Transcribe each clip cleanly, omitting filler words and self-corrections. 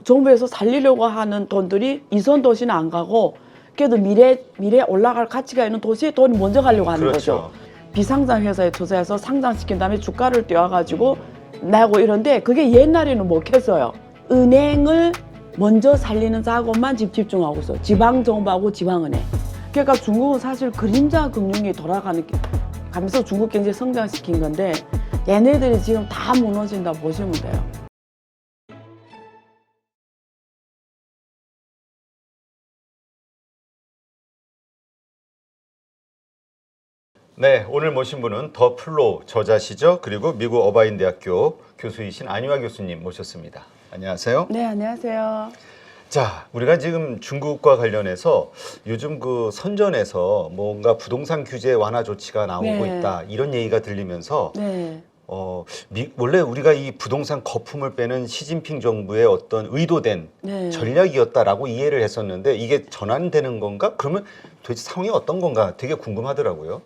정부에서 살리려고 하는 돈들이 이선 도시는 안 가고 그래도 미래 올라갈 가치가 있는 도시에 돈이 먼저 가려고 하는 거죠. 비상장 회사에 투자해서 상장시킨 다음에 주가를 띄워가지고 나고 이런데 그게 옛날에는 못 했어요. 은행을 먼저 살리는 작업만 지금 집중하고 있어요. 지방정부하고 지방은행. 그러니까 중국은 사실 그림자 금융이 가면서 중국 경제 성장시킨 건데 얘네들이 지금 다 무너진다 보시면 돼요. 네, 오늘 모신 분은 더 플로우 저자시죠. 그리고 미국 어바인 대학교 교수이신 안유아 교수님 모셨습니다. 안녕하세요. 네, 안녕하세요. 자, 우리가 지금 중국과 관련해서 요즘 그 선전에서 뭔가 부동산 규제 완화 조치가 나오고 네. 있다 이런 얘기가 들리면서 네. 원래 우리가 이 부동산 거품을 빼는 시진핑 정부의 어떤 의도된 네. 전략이었다라고 이해를 했었는데 이게 전환되는 건가? 그러면 도대체 상황이 어떤 건가 되게 궁금하더라고요.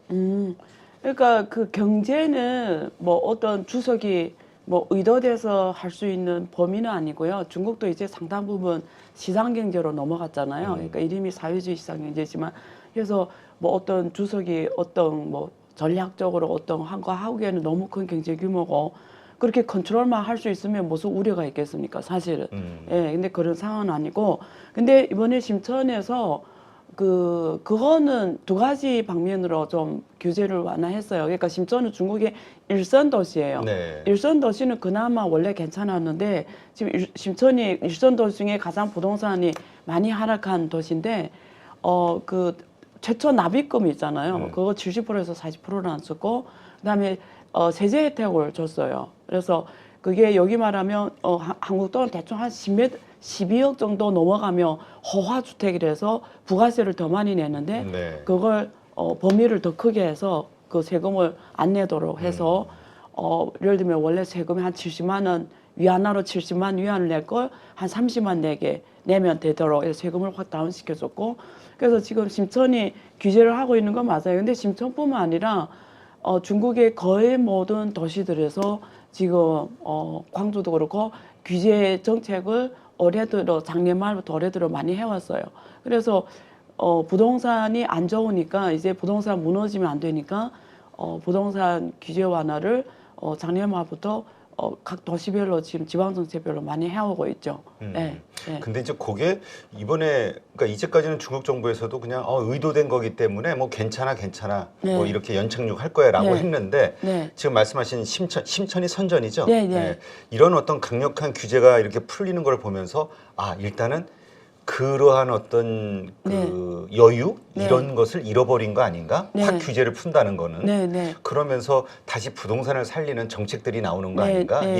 그러니까 그 경제는 뭐 어떤 주석이 뭐 의도돼서 할 수 있는 범위는 아니고요. 중국도 이제 상당 부분 시장 경제로 넘어갔잖아요. 그러니까 이름이 사회주의 시장 경제지만 그래서 뭐 어떤 주석이 어떤 뭐 전략적으로 어떤 한 거 하기에는 너무 큰 경제 규모고 그렇게 컨트롤만 할 수 있으면 무슨 우려가 있겠습니까? 사실은. 예, 근데 그런 상황은 아니고 근데 이번에 심천에서 그거는 두 가지 방면으로 좀 규제를 완화했어요. 그러니까 심천은 중국의 일선 도시예요. 네. 일선 도시는 그나마 원래 괜찮았는데 지금 심천이 일선 도시 중에 가장 부동산이 많이 하락한 도시인데 그 최초 납입금이 있잖아요. 그거 70%에서 40%를 안 썼고 그다음에 세제 혜택을 줬어요. 그래서 그게 여기 말하면 한국 돈 대충 한 12억 정도 넘어가면 허화주택이라서 부가세를 더 많이 내는데 네. 그걸 범위를 더 크게 해서 그 세금을 안 내도록 해서 예를 들면 원래 세금이 한 70만 원 위안화로 70만 위안을 낼 걸 한 30만 내면 되도록 해서 세금을 확 다운시켜줬고 그래서 지금 심천이 규제를 하고 있는 건 맞아요. 근데 심천뿐만 아니라 중국의 거의 모든 도시들에서 지금 광주도 그렇고 규제 정책을 올해 들어 작년 말부터 올해 들어 많이 해왔어요. 그래서 부동산이 안 좋으니까 이제 부동산 무너지면 안 되니까 부동산 규제 완화를 작년 말부터 각 도시별로 지금 지방정책별로 많이 해오고 있죠. 네, 네. 근데 이제 그게 이번에 그러니까 이제까지는 중국 정부에서도 그냥 의도된 거기 때문에 뭐 괜찮아 네. 뭐 이렇게 연착륙 할 거야라고 네. 했는데 네. 지금 말씀하신 심천이 선전이죠. 네, 네. 이런 어떤 강력한 규제가 이렇게 풀리는 걸 보면서 일단은 그러한 어떤 그 여유 네. 이런 것을 잃어버린 거 아닌가? 네. 확 규제를 푼다는 거는 네, 네. 그러면서 다시 부동산을 살리는 정책들이 나오는 거 네, 아닌가? 네.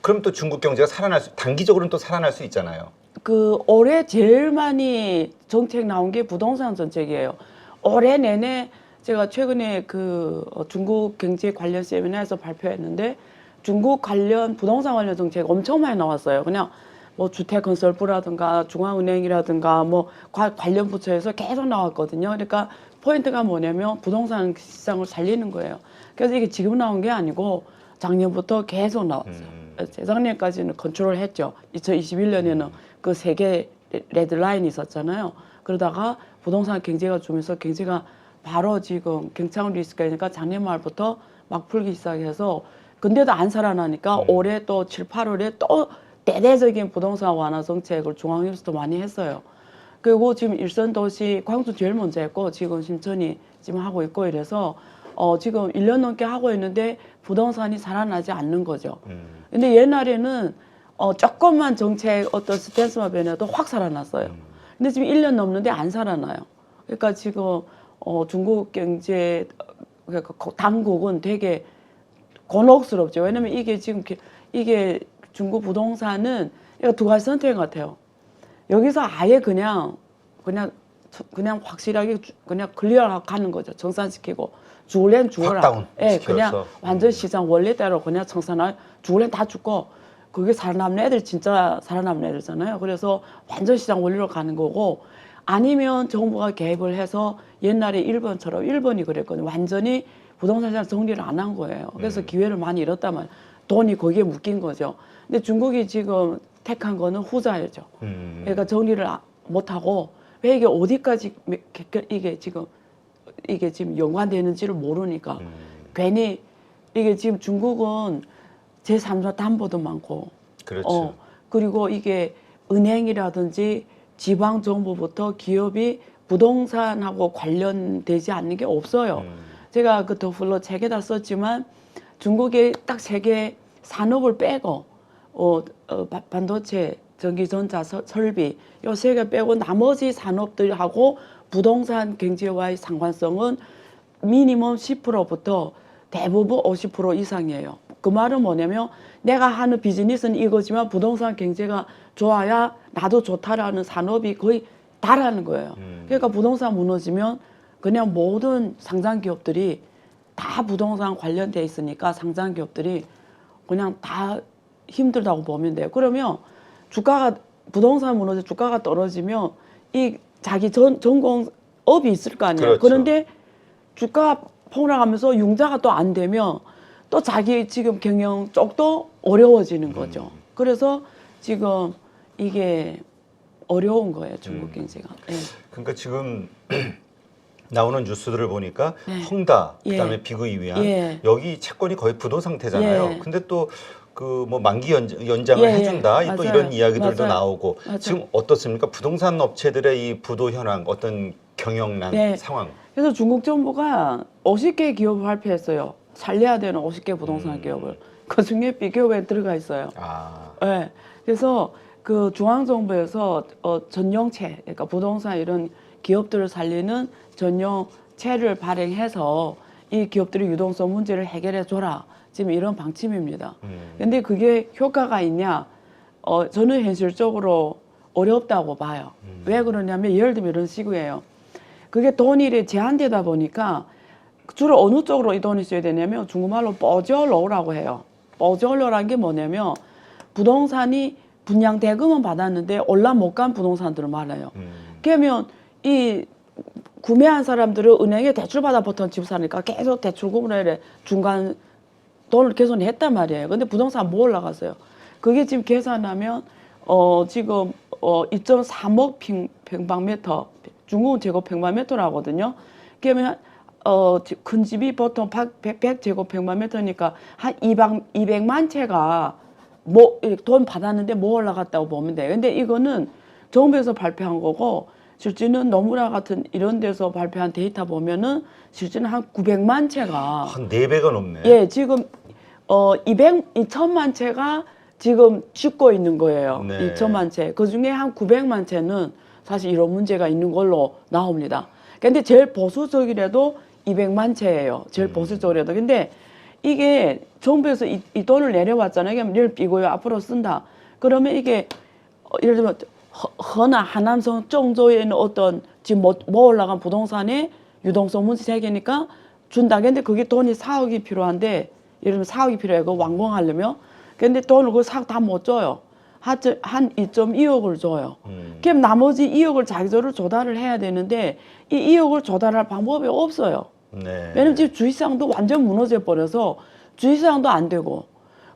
그럼 또 중국 경제가 단기적으로는 또 살아날 수 있잖아요. 그 올해 제일 많이 정책 나온 게 부동산 정책이에요. 올해 내내 제가 최근에 그 중국 경제 관련 세미나에서 발표했는데 중국 관련 부동산 관련 정책 엄청 많이 나왔어요. 그냥 뭐 주택건설부라든가 중앙은행이라든가 뭐 관련 부처에서 계속 나왔거든요. 그러니까 포인트가 뭐냐면 부동산 시장을 살리는 거예요. 그래서 이게 지금 나온 게 아니고 작년부터 계속 나왔어요. 재작년까지는 컨트롤 했죠. 2021년에는 그 세 개 레드라인이 있었잖아요. 그러다가 부동산 경제가 주면서 경제가 바로 지금 경착 리스크가 있으니까 작년 말부터 막 풀기 시작해서 근데도 안 살아나니까 올해 또 7, 8월에 또 대대적인 부동산 완화 정책을 중앙에서도 많이 했어요. 그리고 지금 일선 도시 광주 제일 먼저 했고 지금 심천이 지금 하고 있고 이래서 지금 1년 넘게 하고 있는데 부동산이 살아나지 않는 거죠. 근데 옛날에는 조금만 정책 어떤 스탠스만 변해도 확 살아났어요. 근데 지금 1년 넘는데 안 살아나요. 그러니까 지금 중국 경제 그러니까 당국은 되게 곤혹스럽죠. 왜냐면 이게 지금 이게 중국 부동산은 이거 두 가지 선택인 것 같아요. 여기서 아예 그냥 확실하게 그냥 클리어하고 가는 거죠. 정산시키고 죽을래는 죽어라. 예, 그냥 완전 시장 원래대로 그냥 청산할 죽을래는 다 죽고 그게 살아남는 애들 진짜 살아남는 애들잖아요. 그래서 완전 시장 원리로 가는 거고 아니면 정부가 개입을 해서 옛날에 일본처럼 일본이 그랬거든요. 완전히 부동산 시장 정리를 안 한 거예요. 그래서 기회를 많이 잃었단 말이에요. 돈이 거기에 묶인 거죠. 근데 중국이 지금 택한 거는 후자였죠. 그러니까 정리를 못하고 왜 이게 어디까지 이게 지금 연관되는지를 모르니까 괜히 이게 지금 중국은 제3자 담보도 많고 그렇죠. 그리고 이게 은행이라든지 지방 정부부터 기업이 부동산하고 관련되지 않는 게 없어요. 제가 그 더플로 책에다 썼지만 중국의 딱 세 개 산업을 빼고 반도체, 전기전자, 설비 요 세 개 빼고 나머지 산업들하고 부동산 경제와의 상관성은 미니멈 10%부터 대부분 50% 이상이에요. 그 말은 뭐냐면 내가 하는 비즈니스는 이거지만 부동산 경제가 좋아야 나도 좋다라는 산업이 거의 다라는 거예요. 그러니까 부동산 무너지면 그냥 모든 상장 기업들이 다 부동산 관련돼 있으니까 상장 기업들이 그냥 다 힘들다고 보면 돼요. 그러면 주가가 부동산 무너져 주가가 떨어지면 이 자기 전공업이 있을 거 아니에요. 그렇죠. 그런데 주가 폭락하면서 융자가 또 안 되면 또 자기 지금 경영 쪽도 어려워지는 거죠. 그래서 지금 이게 어려운 거예요, 중국 경제가. 네. 그러니까 지금 나오는 뉴스들을 보니까 네. 헝다, 예. 그다음에 비그 이위안 예. 여기 채권이 거의 부도 상태잖아요. 예. 근데 또 그 뭐 만기 연장을 예, 예. 해준다 또 맞아요. 이런 이야기들도 맞아요. 나오고 맞아요. 지금 어떻습니까? 부동산 업체들의 이 부도 현황 어떤 경영난 네. 상황. 그래서 중국 정부가 50개 기업을 발표했어요. 살려야 되는 50개 부동산 기업을. 그 중에 B기업에 들어가 있어요. 아, 네. 그래서 그 중앙정부에서 전용체, 그러니까 부동산 이런 기업들을 살리는 전용체를 발행해서 이 기업들의 유동성 문제를 해결해 줘라. 지금 이런 방침입니다. 근데 그게 효과가 있냐? 저는 현실적으로 어렵다고 봐요. 왜 그러냐면 예를 들면 이런 식이에요. 그게 돈이 제한되다 보니까 주로 어느 쪽으로 이 돈이 써야 되냐면 중국말로 뻐절러라고 해요. 뻐절러라는 게 뭐냐면 부동산이 분양 대금은 받았는데 올라 못 간 부동산들을 말해요. 그러면 이 구매한 사람들은 은행에 대출 받아 보통 집 사니까 계속 대출금을 중간 돈을 계속 냈단 말이에요. 근데 부동산 뭐 올라갔어요. 그게 지금 계산하면 지금 2.3억 평방미터 중국은 제곱평방미터로 하거든요. 그러면 큰 집이 보통 100제곱평방미터니까 한 200만 채가 뭐 돈 받았는데 뭐 올라갔다고 보면 돼요. 근데 이거는 정부에서 발표한 거고 실제는 노무라 같은 이런 데서 발표한 데이터 보면은 실제는 한 900만 채가 한 4배가 넘네. 예, 지금 2천만 채가 지금 짓고 있는 거예요. 네. 2천만 채. 그 중에 한 900만 채는 사실 이런 문제가 있는 걸로 나옵니다. 근데 제일 보수적이라도 200만 채예요. 제일 보수적이라도. 근데 이게 정부에서 이 돈을 내려왔잖아요. 그러면 이걸 삐고요 앞으로 쓴다. 그러면 이게 예를 들면 허나 하남성 정조에 있는 어떤 지금 뭐 올라간 부동산에 유동성 문제 제기니까 준다. 근데 그게 돈이 4억이 필요한데 예를 들면 4억이 필요해. 그거 완공하려면. 근데 돈을 그 4억 다 못 줘요. 한 2.2억을 줘요. 그럼 나머지 2억을 자기들을 조달을 해야 되는데 이 2억을 조달할 방법이 없어요. 네. 왜냐면 지금 주식시장도 완전 무너져 버려서 주식시장도 안 되고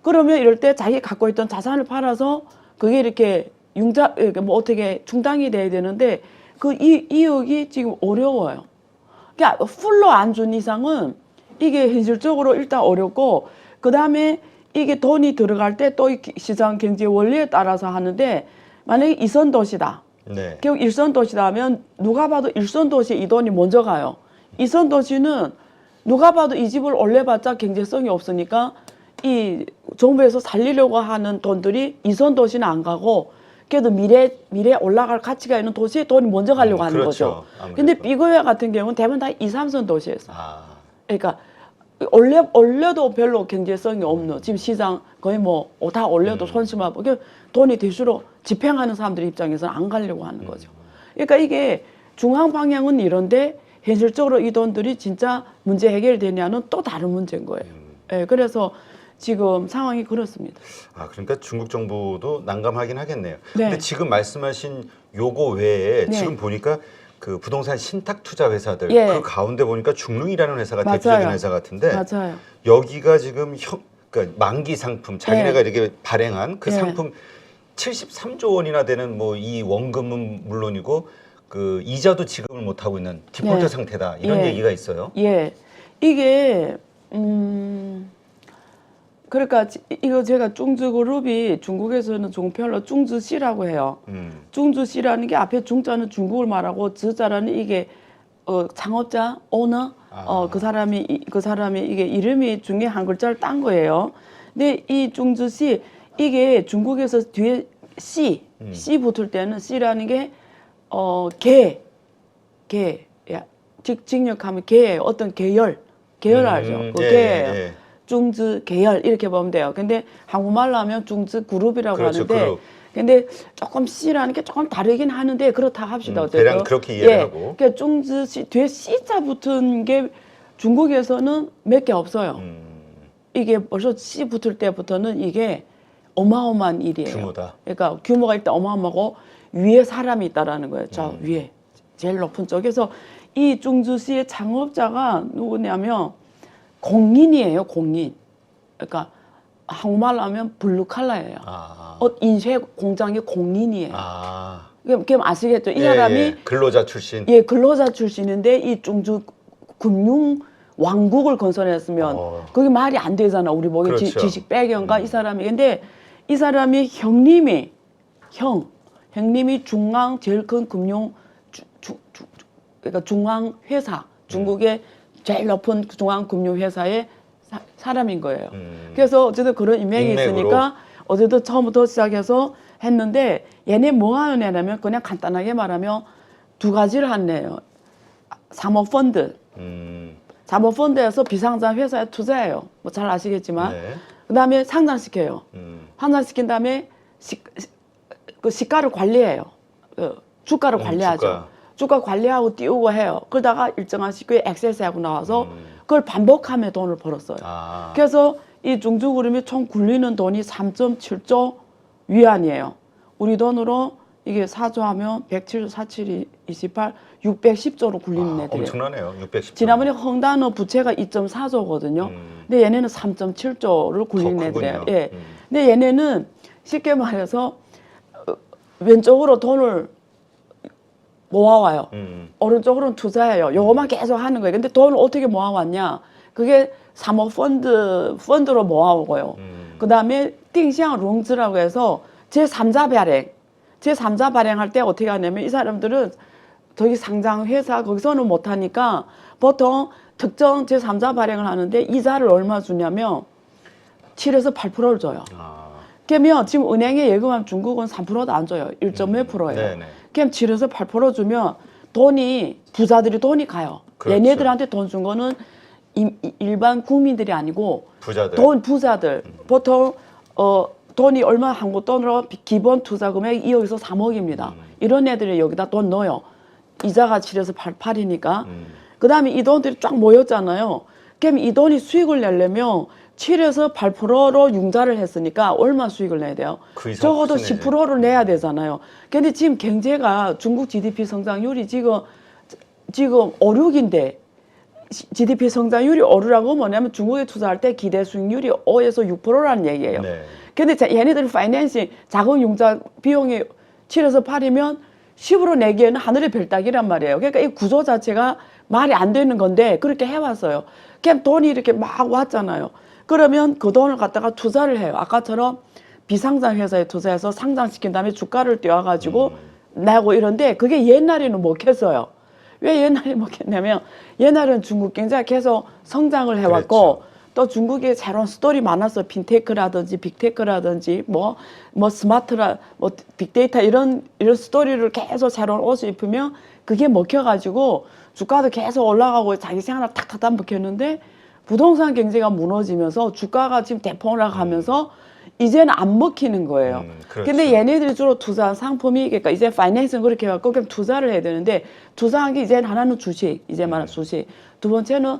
그러면 이럴 때 자기 갖고 있던 자산을 팔아서 그게 이렇게 뭐 어떻게 충당이 돼야 되는데 그 2억이 지금 어려워요. 그러니까 풀로 안 준 이상은 이게 현실적으로 일단 어렵고 그 다음에 이게 돈이 들어갈 때 또 시장 경제 원리에 따라서 하는데 만약에 이선 도시다. 네. 결국 일선 도시다 하면 누가 봐도 일선 도시에 이 돈이 먼저 가요. 이선 도시는 누가 봐도 이 집을 올려봤자 경제성이 없으니까 이 정부에서 살리려고 하는 돈들이 이선 도시는 안 가고 그래도 미래 올라갈 가치가 있는 도시에 돈이 먼저 가려고 하는 그렇죠. 거죠. 아무래도. 근데 비거야 같은 경우는 대부분 다 2, 3선 도시에서. 아, 그러니까 올려도 별로 경제성이 없는 지금 시장 거의 뭐 다 올려도 손실하고 돈이 될수록 집행하는 사람들 입장에서는 안 가려고 하는 거죠. 그러니까 이게 중앙 방향은 이런데 현실적으로 이 돈들이 진짜 문제 해결되냐는 또 다른 문제인 거예요. 예, 그래서 지금 상황이 그렇습니다. 아, 그러니까 중국 정부도 난감하긴 하겠네요. 네. 근데 지금 말씀하신 요거 외에 네. 지금 보니까 그 부동산 신탁 투자 회사들 예. 그 가운데 보니까 중릉이라는 회사가 맞아요. 대표적인 회사 같은데 맞아요. 여기가 지금 그러니까 만기 상품 자기네가 예. 이렇게 발행한 그 예. 상품 73조 원이나 되는 뭐 이 원금은 물론이고 그 이자도 지급을 못 하고 있는 디폴트 네. 상태다 이런 예. 얘기가 있어요. 예, 이게 그러니까 이거 제가 중즈그룹이 중국에서는 종편로 중즈시라고 해요. 중즈시라는 게 앞에 중자는 중국을 말하고 즈자라는 이게 창업자 오너 그 사람이 이게 이름이 중에 한 글자를 딴 거예요. 근데 이 중즈시 이게 중국에서 뒤에 씨 붙을 때는 씨라는 게 직역하면 개 어떤 계열 알죠? 그 예, 개예요. 예. 중즈 계열 이렇게 보면 돼요. 근데 한국말로 하면 중즈 그룹이라고 그렇죠, 하는데 그룹. 근데 조금 C라는 게 조금 다르긴 하는데 그렇다 합시다. 어쨌든. 대략 그렇게 이해를 하고. 그러니까 중즈 C 뒤에 C자 붙은 게 중국에서는 몇 개 없어요. 이게 벌써 C 붙을 때부터는 이게 어마어마한 일이에요. 규모다. 그러니까 규모가 일단 어마어마하고 위에 사람이 있다라는 거예요. 저 위에 제일 높은 쪽에서 이 중즈시의 창업자가 누구냐면 공인이에요. 공인. 그러니까 한국말로 하면 블루칼라예요. 인쇄 공장의 공인이에요. 그럼 아시겠죠? 이 사람이 근로자 출신. 예, 근로자 출신인데 이 중주 금융 왕국을 건설했으면 그게 말이 안 되잖아. 우리 뭐 그렇죠. 지식 배경과 이 사람이. 근데 이 사람이 형님이 중앙 제일 큰 금융 그러니까 중앙 회사 중국의 제일 높은 중앙 금융 회사의 사람인 거예요. 그래서 어쨌든 그런 인맥이 있으니까 어쨌든 처음부터 시작해서 했는데 얘네 뭐 하는 애냐면 그냥 간단하게 말하면 두 가지를 한대요. 사모펀드. 사모펀드에서 비상장 회사에 투자해요. 뭐 잘 아시겠지만. 그다음에 상장시켜요. 상장시킨 다음에 그 시가를 관리해요. 주가를 관리하죠. 주가 관리하고 띄우고 해요. 그러다가 일정한 시기에 엑세스하고 나와서 그걸 반복하며 돈을 벌었어요. 그래서 이 중주그룹이 총 굴리는 돈이 3.7조 위안이에요. 우리 돈으로 이게 4조 하면 107, 47, 28, 610조로 굴리는 애들이에요. 엄청나네요. 610조. 지난번에 헝다너 부채가 2.4조거든요. 근데 얘네는 3.7조를 굴리는 애들이에요. 예. 근데 얘네는 쉽게 말해서 왼쪽으로 돈을 모아와요. 오른쪽으로는 투자해요. 요거만 계속 하는 거예요. 근데 돈을 어떻게 모아왔냐? 그게 펀드로 모아오고요. 그 다음에 띵시ang 롱즈라고 해서 제3자 발행할 때 어떻게 하냐면 이 사람들은 저기 상장 회사 거기서는 못하니까 보통 특정 제3자 발행을 하는데 이자를 얼마 주냐면 7에서 8%를 줘요. 그러면 지금 은행에 예금하면 중국은 3%도 안 줘요. 1.몇 %예요. 그럼 7에서 8% 주면 부자들이 돈이 가요. 그렇죠. 얘네들한테 돈 준 거는 일반 국민들이 아니고 부자들. 보통 돈이 얼마 한국 돈으로 기본 투자 금액 2억에서 3억입니다. 이런 애들이 여기다 돈 넣어요. 이자가 7에서 8이니까. 그 다음에 이 돈들이 쫙 모였잖아요. 그럼 이 돈이 수익을 내려면 7에서 8%로 융자를 했으니까 얼마 수익을 내야 돼요? 적어도 10%를 내야 되잖아요. 근데 지금 경제가 중국 GDP 성장률이 지금 5, 6인데 GDP 성장률이 오르라고 뭐냐면 중국에 투자할 때 기대 수익률이 5에서 6%라는 얘기예요. 근데 얘네들 파이낸싱 자금 융자 비용이 7에서 8이면 10으로 내기에는 하늘의 별 따기란 말이에요. 그러니까 이 구조 자체가 말이 안 되는 건데 그렇게 해왔어요. 그냥 돈이 이렇게 막 왔잖아요. 그러면 그 돈을 갖다가 투자를 해요. 아까처럼 비상장 회사에 투자해서 상장시킨 다음에 주가를 띄워가지고 내고 이런데 그게 옛날에는 먹혔어요. 왜 옛날에 먹혔냐면 옛날엔 중국 경제가 계속 성장을 해왔고 또 중국에 새로운 스토리 많았어. 핀테크라든지 빅테크라든지 뭐 스마트라 뭐 빅데이터 이런 스토리를 계속 새로운 옷을 입으면 그게 먹혀가지고 주가도 계속 올라가고 자기 생활을 탁탁탁 먹혔는데 부동산 경제가 무너지면서 주가가 지금 대폭락하면서 이제는 안 먹히는 거예요. 근데 얘네들이 주로 투자한 상품이 그러니까 이제 파이낸싱 그렇게 해갖고 그럼 투자를 해야 되는데 투자한 게 이제 하나는 주식, 이제 말하는 주식. 두 번째는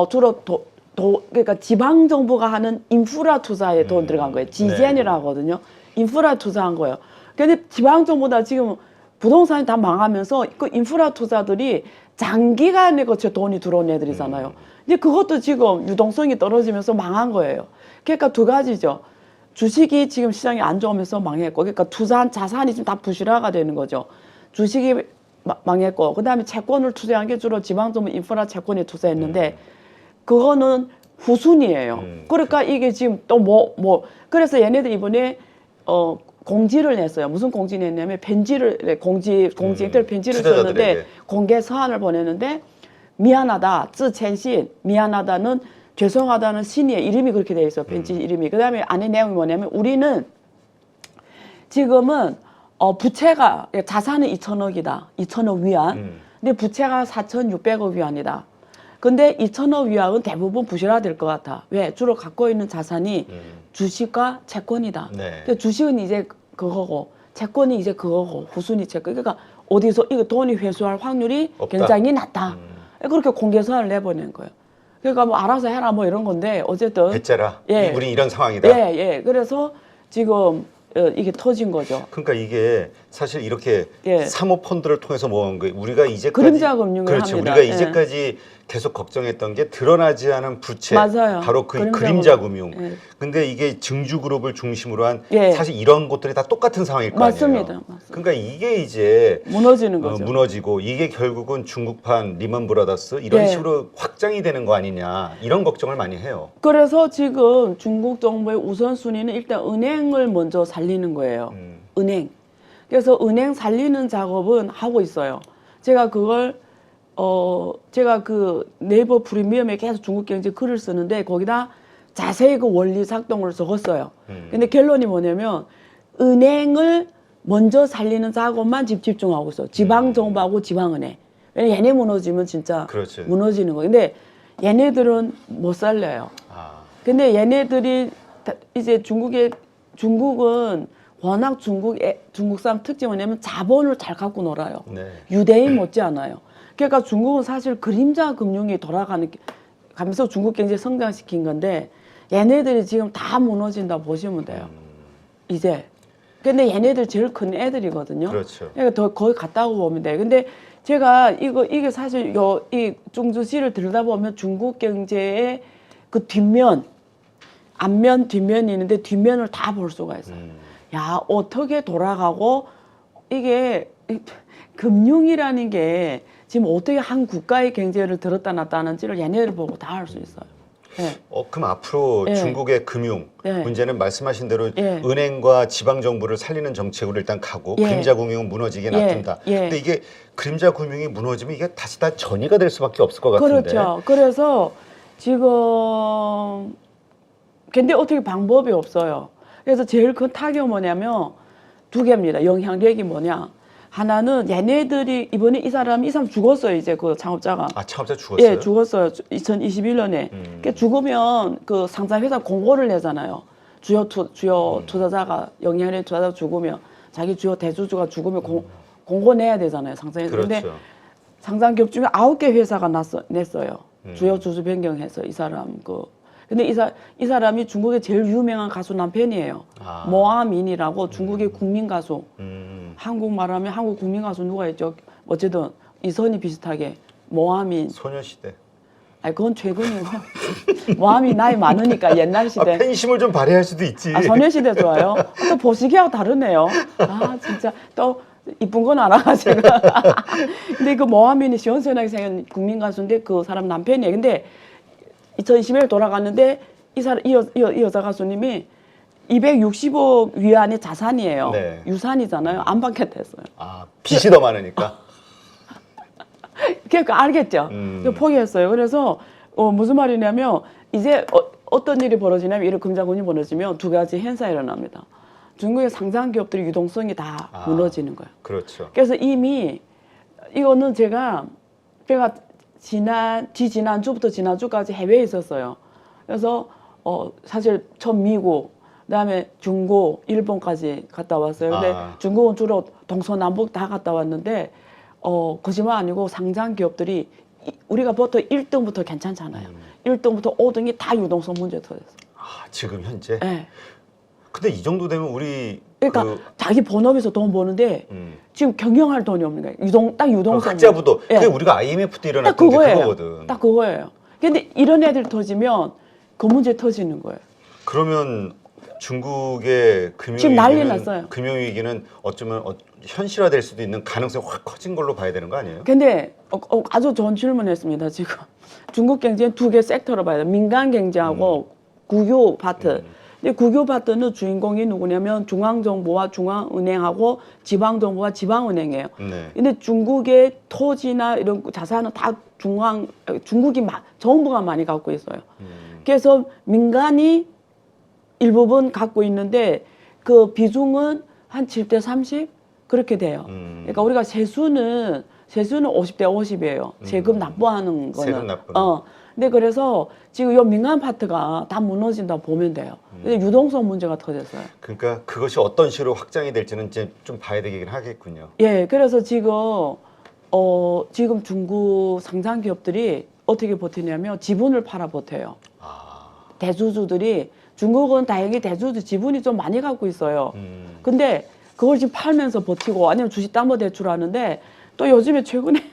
주로 그러니까 지방 정부가 하는 인프라 투자에 돈 들어간 거예요. 지젠이라고 하거든요. 인프라 투자한 거예요. 근데 지방 정부다 지금 부동산이 다 망하면서 그 인프라 투자들이 장기간에 거쳐 돈이 들어온 애들이잖아요. 근데 그것도 지금 유동성이 떨어지면서 망한 거예요. 그러니까 두 가지죠. 주식이 지금 시장이 안 좋으면서 망했고, 그러니까 투자한 자산이 지금 다 부실화가 되는 거죠. 주식이 망했고, 그다음에 채권을 투자한 게 주로 지방정부 인프라 채권에 투자했는데 그거는 후순이에요. 그러니까 이게 지금 또 그래서 얘네들 이번에 공지를 냈어요. 무슨 공지 냈냐면 공지들 편지를 썼는데 공개 서한을 보냈는데 미안하다, 致歉信 미안하다는 죄송하다는 신의 이름이 그렇게 돼 있어요. 편지 이름이. 그다음에 안에 내용이 뭐냐면 우리는 지금은 부채가 자산은 2천억이다. 2천억 위안. 근데 부채가 4,600억 위안이다. 근데 2천억 위안은 대부분 부실화될 것 같아. 왜? 주로 갖고 있는 자산이 주식과 채권이다. 네. 근데 주식은 이제 그거고 채권이 이제 그거고 후순위 채권. 그러니까 어디서 이거 돈이 회수할 확률이 없다. 굉장히 낮다. 그렇게 공개서한을 내보낸 거예요. 그러니까 뭐 알아서 해라 뭐 이런 건데 어쨌든 배째라. 예. 우리 이런 상황이다. 예. 그래서 지금 이게 터진 거죠. 그러니까 이게 사실 이렇게 예. 사모펀드를 통해서 모은 거 우리가 이제까지 그림자 금융을 그렇죠. 합니다. 우리가 예. 이제까지 계속 걱정했던 게 드러나지 않은 부채, 맞아요. 바로 그 그림자 그림자 금융. 예. 근데 이게 증주그룹을 중심으로 한 예. 사실 이런 것들이 다 똑같은 상황일 거 맞습니다. 아니에요. 맞습니다. 그러니까 이게 이제 무너지는 거죠. 무너지고 이게 결국은 중국판 리먼 브라더스 이런 예. 식으로 확장이 되는 거 아니냐 이런 걱정을 많이 해요. 그래서 지금 중국 정부의 우선순위는 일단 은행을 먼저 살리는 거예요. 은행. 그래서 은행 살리는 작업은 하고 있어요. 제가 그걸 제가 그 네이버 프리미엄에 계속 중국 경제 글을 쓰는데 거기다 자세히 그 원리 작동을 적었어요. 근데 결론이 뭐냐면 은행을 먼저 살리는 작업만 집중하고 있어. 지방정부하고 지방은행. 왜냐면 얘네 무너지면 진짜 그렇지. 무너지는 거예요. 근데 얘네들은 못 살려요. 아, 근데 얘네들이 이제 중국은 워낙 중국 사람 특징이 뭐냐면 자본을 잘 갖고 놀아요. 네. 유대인 못지않아요. 그러니까 중국은 사실 그림자 금융이 가면서 중국 경제 성장시킨 건데 얘네들이 지금 다 무너진다 보시면 돼요. 이제. 근데 얘네들 제일 큰 애들이거든요. 그렇죠. 그러니까 더 거의 같다고 보면 돼요. 근데 제가 이게 사실 이 중주시를 들다 보면 중국 경제의 그 뒷면, 앞면, 뒷면이 있는데 뒷면을 다 볼 수가 있어요. 야, 어떻게 돌아가고 이게 금융이라는 게 지금 어떻게 한 국가의 경제를 들었다 놨다 하는지를 얘네들 보고 다 알 수 있어요. 예. 그럼 앞으로 예. 중국의 금융 예. 문제는 말씀하신 대로 예. 은행과 지방 정부를 살리는 정책으로 일단 가고 예. 그림자 금융은 무너지게 놔둔다. 예. 근데 이게 그림자 금융이 무너지면 이게 다시 다 전이가 될 수밖에 없을 것 같은데. 그렇죠. 그래서 지금 근데 어떻게 방법이 없어요. 그래서 제일 큰 타격이 뭐냐면 두 개입니다. 영향력이 뭐냐. 하나는 얘네들이 이번에 이 사람 죽었어요. 이제 그 창업자가. 아, 창업자 죽었어요? 예, 죽었어요. 2021년에. 그러니까 죽으면 그 상장 회사 공고를 내잖아요. 주요 투자자가 영향력 투자자가 죽으면 자기 주요 대주주가 죽으면 공고 내야 되잖아요. 상장회사. 그렇죠. 근데 상장 기업 중에 9개 회사가 냈어요. 주요 주주 변경해서 이 사람 근데 이 사람이 중국의 제일 유명한 가수 남편이에요. 아. 모아민이라고 중국의 국민 가수. 한국 말하면 한국 국민 가수 누가 있죠? 어쨌든 이선희 비슷하게 모아민. 소녀시대. 아니 그건 최근이고 모아민 나이 많으니까 옛날 시대. 팬심을 좀 발휘할 수도 있지. 소녀시대 좋아요. 또 보시기하고 다르네요. 아 진짜 또 이쁜 건 알아가지고. 근데 그 모아민이 시원시원하게 생긴 국민 가수인데 그 사람 남편이에요. 근데 2021년 돌아갔는데 이 여자 가수님이 260억 위안의 자산이에요. 네. 유산이잖아요. 안 받겠댔어요. 아, 빚이 더 많으니까. 그러니까 알겠죠. 포기했어요. 그래서 무슨 말이냐면 이제 어떤 일이 벌어지냐면 이런 금자군이 벌어지면 두 가지 현상이 일어납니다. 중국의 상장 기업들의 유동성이 다 무너지는 거예요. 그렇죠. 그래서 이미 이거는 제가 지난주부터 지난주까지 해외에 있었어요. 그래서 사실 처음 미국, 그다음에 중국, 일본까지 갔다 왔어요. 근데 중국은 주로 동서남북 다 갔다 왔는데 거짓말 아니고 상장 기업들이 우리가 보통 1등부터 괜찮잖아요. 1등부터 5등이 다 유동성 문제 터졌어요. 아, 지금 현재? 네. 근데 이 정도 되면 우리 그러니까 자기 본업에서 돈 버는데 지금 경영할 돈이 없는 거예요. 딱 유동성. 흑자부도. 예. 그게 우리가 IMF 때 딱 일어났던 게 그거예요. 그거거든. 딱 그거예요. 근데 이런 애들 터지면 그 문제 터지는 거예요. 그러면 중국의 지금 난리 금융위기는 났어요. 금융위기는 어쩌면 현실화될 수도 있는 가능성이 확 커진 걸로 봐야 되는 거 아니에요? 근데 아주 좋은 질문했습니다. 지금 중국 경제는 두 개 섹터로 봐야 돼요. 민간 경제하고 국유 파트. 근데 국유 파트는 주인공이 누구냐면 중앙정부와 중앙은행하고 지방정부와 지방은행이에요. 네. 근데 중국의 토지나 이런 자산은 다 중국이 정부가 많이 갖고 있어요. 그래서 민간이 일부분 갖고 있는데 그 비중은 한 7대 30 그렇게 돼요. 그러니까 우리가 세수는 50대 50이에요. 세금 납부하는 거는. 세금 납부는. 근데 그래서 지금 이 민간 파트가 다 무너진다 보면 돼요. 근데 유동성 문제가 터졌어요. 그러니까 그것이 어떤 식으로 확장이 될지는 이제 좀 봐야 되긴 하겠군요. 예, 그래서 지금 중국 상장 기업들이 어떻게 버티냐면 지분을 팔아 버텨요. 대주주들이 중국은 다행히 대주주 지분이 좀 많이 갖고 있어요. 근데 그걸 지금 팔면서 버티고 아니면 주식담보대출하는데 또 요즘에 최근에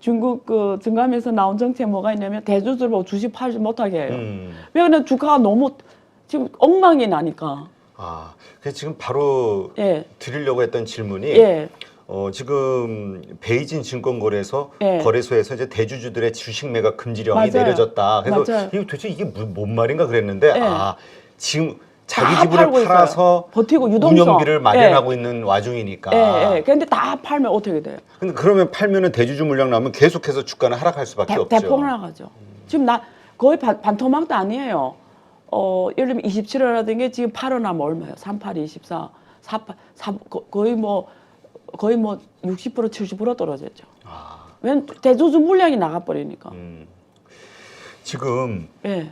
중국 그 증감에서 나온 정책 뭐가 있냐면 대주주를 뭐 주식 팔지 못하게 해요. 왜냐면 주가가 너무 지금 엉망이 나니까. 그래서 지금 바로 예. 드리려고 했던 질문이 예. 지금 베이징 증권거래소 예. 거래소에서 이제 대주주들의 주식 매각 금지령이 맞아요. 내려졌다. 그래서 맞아요. 이거 도대체 이게 뭔 말인가 그랬는데 예. 지금 자기 다 지분을 팔고 팔아서 있어요. 버티고 유동성. 운영비를 마련하고 있는 와중이니까. 예. 근데 다 팔면 어떻게 돼요? 근데 그러면 팔면은 대주주 물량 나오면 계속해서 주가는 하락할 수밖에 없죠. 대폭 나가죠. 지금 나 거의 반토막도 아니에요. 예를 들면 27월이라든가 지금 8월나면 얼마예요? 38, 24, 48, 거의 뭐 60% 70% 떨어졌죠. 왜냐면 대주주 물량이 나가버리니까. 지금 예.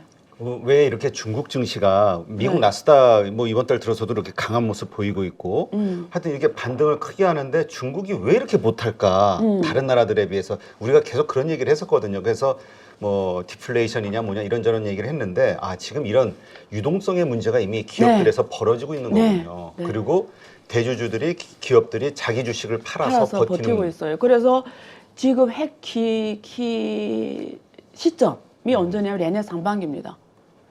왜 이렇게 중국 증시가 미국 네. 나스닥 뭐 이번 달 들어서도 이렇게 강한 모습 보이고 있고 하여튼 이렇게 반등을 크게 하는데 중국이 왜 이렇게 못할까 다른 나라들에 비해서 우리가 계속 그런 얘기를 했었거든요. 그래서 뭐 디플레이션이냐 뭐냐 이런저런 얘기를 했는데 지금 이런 유동성의 문제가 이미 기업들에서 벌어지고 있는 거군요. 네. 그리고 대주주들이 기업들이 자기 주식을 팔아서 버티고 있어요. 그래서 지금 시점이 언제냐면 내년 상반기입니다.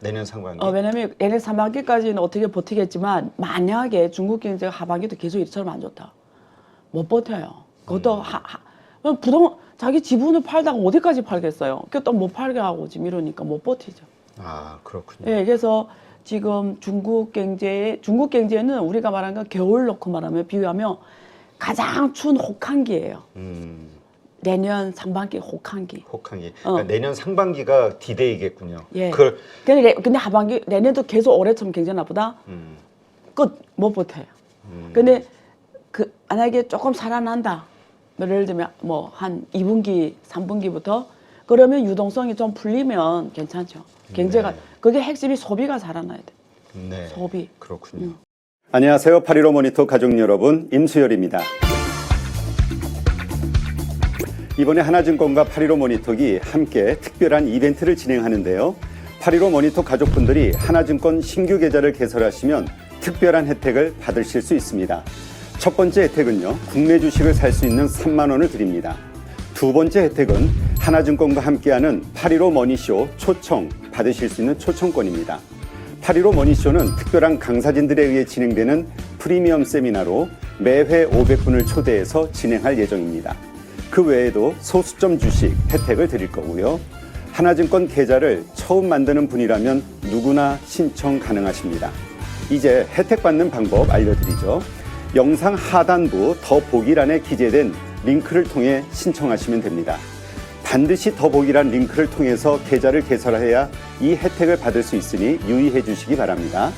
내년 상반기. 왜냐면 내년 상반기까지는 어떻게 버티겠지만 만약에 중국 경제가 하반기도 계속 이처럼 안 좋다. 못 버텨요. 그것도 자기 지분을 팔다가 어디까지 팔겠어요? 또 못 팔게 하고 지금 이러니까 못 버티죠. 그렇군요. 예, 그래서 지금 중국 경제는 우리가 말하는 건 겨울 놓고 말하면 비유하면 가장 추운 혹한기예요. 내년 상반기 혹한기. 그러니까 내년 상반기가 디데이겠군요. 예. 그걸 근데 하반기 내년도 계속 올해처럼 경제 나쁘다. 끝 못 버텨요. 근데 만약에 조금 살아난다. 예를 들면 뭐 한 2분기, 3분기부터 그러면 유동성이 좀 풀리면 괜찮죠. 경제가 그게 핵심이 소비가 살아나야 돼. 네. 소비. 그렇군요. 안녕하세요. 8.15 모니터 가족 여러분, 임수열입니다. 이번에 하나증권과 8.15 모니터기 함께 특별한 이벤트를 진행하는데요. 8.15 모니터 가족분들이 하나증권 신규 계좌를 개설하시면 특별한 혜택을 받으실 수 있습니다. 첫 번째 혜택은요, 국내 주식을 살 수 있는 3만 원을 드립니다. 두 번째 혜택은 하나증권과 함께하는 8.15 머니쇼 초청 받으실 수 있는 초청권입니다. 8.15 머니쇼는 특별한 강사진들에 의해 진행되는 프리미엄 세미나로 매회 500분을 초대해서 진행할 예정입니다. 그 외에도 소수점 주식 혜택을 드릴 거고요. 하나증권 계좌를 처음 만드는 분이라면 누구나 신청 가능하십니다. 이제 혜택 받는 방법 알려드리죠. 영상 하단부 더보기란에 기재된 링크를 통해 신청하시면 됩니다. 반드시 더보기란 링크를 통해서 계좌를 개설해야 이 혜택을 받을 수 있으니 유의해 주시기 바랍니다.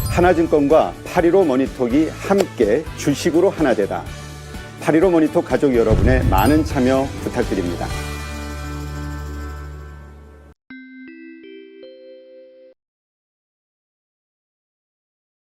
하나증권과 8.15 모니터기 함께 주식으로 하나 되다. 8.15 모니터 가족 여러분의 많은 참여 부탁드립니다.